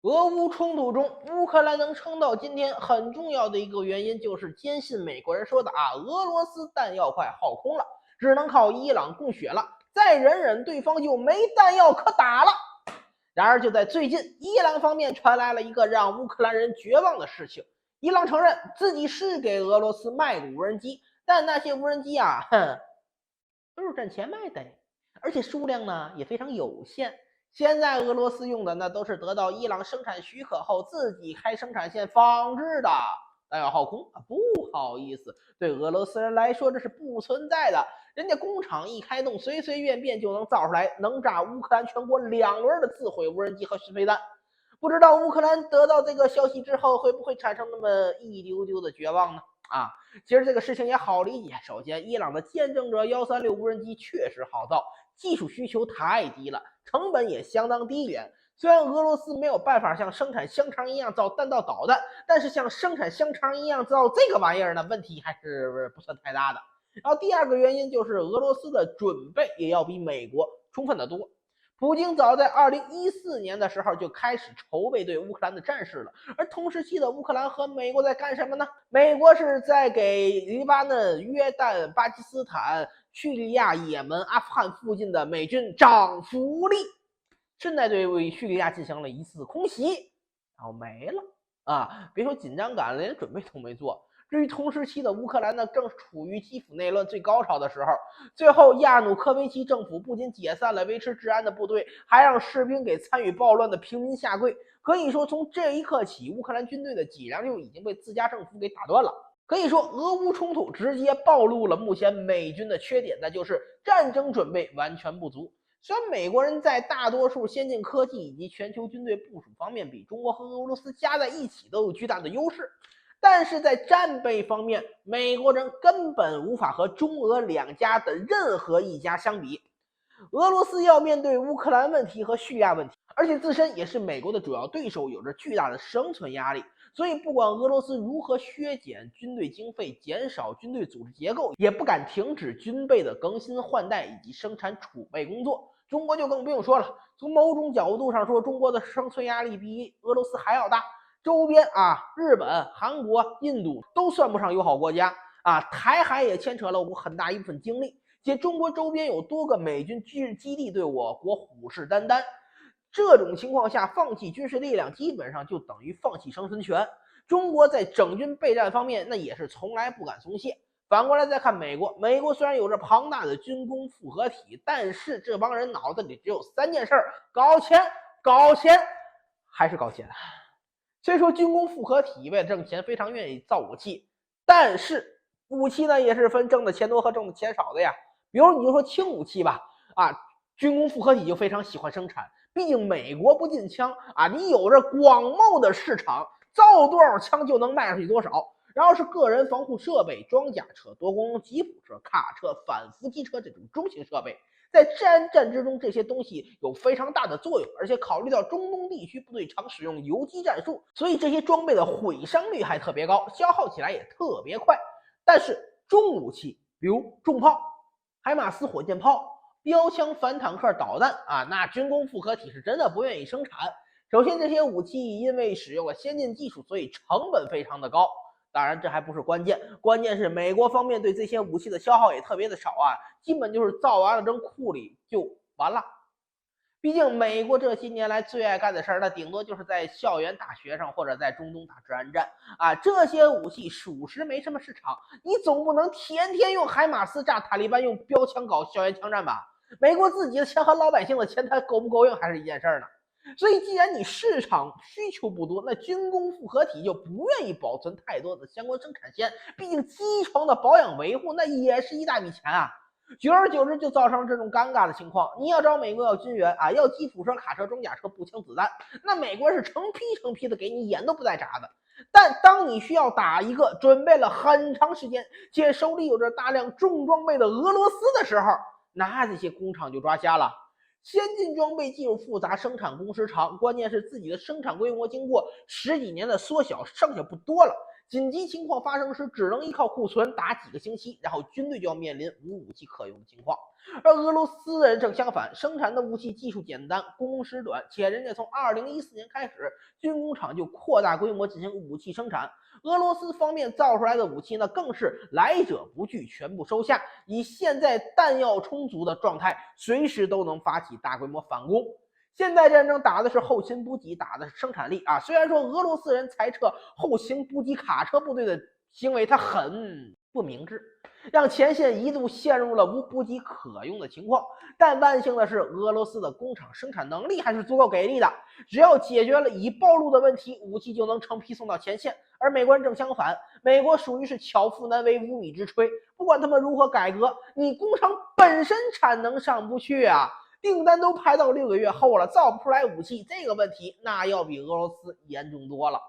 俄乌冲突中，乌克兰能撑到今天，很重要的一个原因就是坚信美国人说的俄罗斯弹药快耗空了，只能靠伊朗供血了，再忍忍对方就没弹药可打了。然而就在最近，伊朗方面传来了一个让乌克兰人绝望的事情，伊朗承认自己是给俄罗斯卖过无人机，但那些无人机都是挣钱卖的，而且数量呢也非常有限。现在俄罗斯用的那都是得到伊朗生产许可后自己开生产线仿制的，弹药耗空不好意思，对俄罗斯人来说这是不存在的。人家工厂一开动，随随便便就能造出来能炸乌克兰全国2轮的自毁无人机和巡飞弹。不知道乌克兰得到这个消息之后会不会产生那么一丢丢的绝望呢？其实这个事情也好理解。首先，伊朗的见证者136无人机确实好造，技术需求太低了，成本也相当低廉。虽然俄罗斯没有办法像生产香肠一样造弹道导弹，但是像生产香肠一样造这个玩意儿呢，问题还是不算太大的。然后第二个原因就是俄罗斯的准备也要比美国充分得多。普京早在2014年的时候就开始筹备对乌克兰的战事了，而同时期的乌克兰和美国在干什么呢？美国是在给黎巴嫩、约旦、巴基斯坦、叙利亚、也门、阿富汗附近的美军涨福利，顺带对叙利亚进行了一次空袭，然后没了别说紧张感了，连准备都没做。至于同时期的乌克兰呢，正处于基辅内乱最高潮的时候，最后亚努科维奇政府不仅解散了维持治安的部队，还让士兵给参与暴乱的平民下跪。可以说，从这一刻起，乌克兰军队的脊梁就已经被自家政府给打断了。可以说，俄乌冲突直接暴露了目前美军的缺点，那就是战争准备完全不足。虽然美国人在大多数先进科技以及全球军队部署方面比中国和俄罗斯加在一起都有巨大的优势，但是在战备方面，美国人根本无法和中俄两家的任何一家相比。俄罗斯要面对乌克兰问题和叙利亚问题，而且自身也是美国的主要对手，有着巨大的生存压力。所以不管俄罗斯如何削减军队经费，减少军队组织结构，也不敢停止军备的更新换代以及生产储备工作。中国就更不用说了，从某种角度上说，中国的生存压力比俄罗斯还要大。周边日本、韩国、印度都算不上友好国家台海也牵扯了我很大一部分精力，且中国周边有多个美军基地对我国虎视眈眈。这种情况下，放弃军事力量基本上就等于放弃生存权。中国在整军备战方面，那也是从来不敢松懈。反过来再看美国，美国虽然有着庞大的军工复合体，但是这帮人脑子里只有3件事：搞钱、搞钱，还是搞钱。虽说军工复合体为了挣钱非常愿意造武器，但是武器呢也是分挣的钱多和挣的钱少的呀。比如你就说轻武器吧，军工复合体就非常喜欢生产，毕竟美国不禁枪你有着广袤的市场，造多少枪就能卖出去多少。然后是个人防护设备，装甲车、多功能吉普车、卡车、反伏击车这种中型设备。在战之中，这些东西有非常大的作用，而且考虑到中东地区部队常使用游击战术，所以这些装备的毁伤率还特别高，消耗起来也特别快。但是重武器，比如重炮、海马斯火箭炮、标枪、反坦克导弹那军工复合体是真的不愿意生产。首先，这些武器因为使用了先进技术，所以成本非常的高。当然，这还不是关键，关键是美国方面对这些武器的消耗也特别的少基本就是造完了扔库里就完了。毕竟美国这些年来最爱干的事儿，那顶多就是在校园大学上或者在中东打治安战这些武器属实没什么市场，你总不能天天用海马斯炸塔利班，用标枪搞校园枪战吧？美国自己的钱和老百姓的钱，它够不够用还是一件事儿呢。所以既然你市场需求不多，那军工复合体就不愿意保存太多的相关生产线，毕竟机床的保养维护那也是一大笔钱久而久之就造成这种尴尬的情况。你要找美国要军援要基辅车、卡车、装甲车、步枪、子弹，那美国是成批的给你，眼都不带眨的。但当你需要打一个准备了很长时间且手里有着大量重装备的俄罗斯的时候，那这些工厂就抓瞎了。先进装备技术复杂，生产工时长，关键是自己的生产规模经过10几年的缩小，剩下不多了。紧急情况发生时只能依靠库存打几个星期，然后军队就要面临无武器可用的情况。而俄罗斯人正相反，生产的武器技术简单，工时短，且人家从2014年开始，军工厂就扩大规模进行武器生产。俄罗斯方面造出来的武器呢，更是来者不拒，全部收下。以现在弹药充足的状态，随时都能发起大规模反攻。现代战争打的是后勤补给，打的是生产力啊。虽然说俄罗斯人裁撤后勤补给卡车部队的行为，它很不明智，让前线一度陷入了无补给可用的情况。但万幸的是，俄罗斯的工厂生产能力还是足够给力的，只要解决了已暴露的问题，武器就能成批送到前线。而美国人正相反，美国属于是巧妇难为无米之炊，不管他们如何改革，你工厂本身产能上不去啊。订单都排到6个月后了，造不出来武器，这个问题那要比俄罗斯严重多了。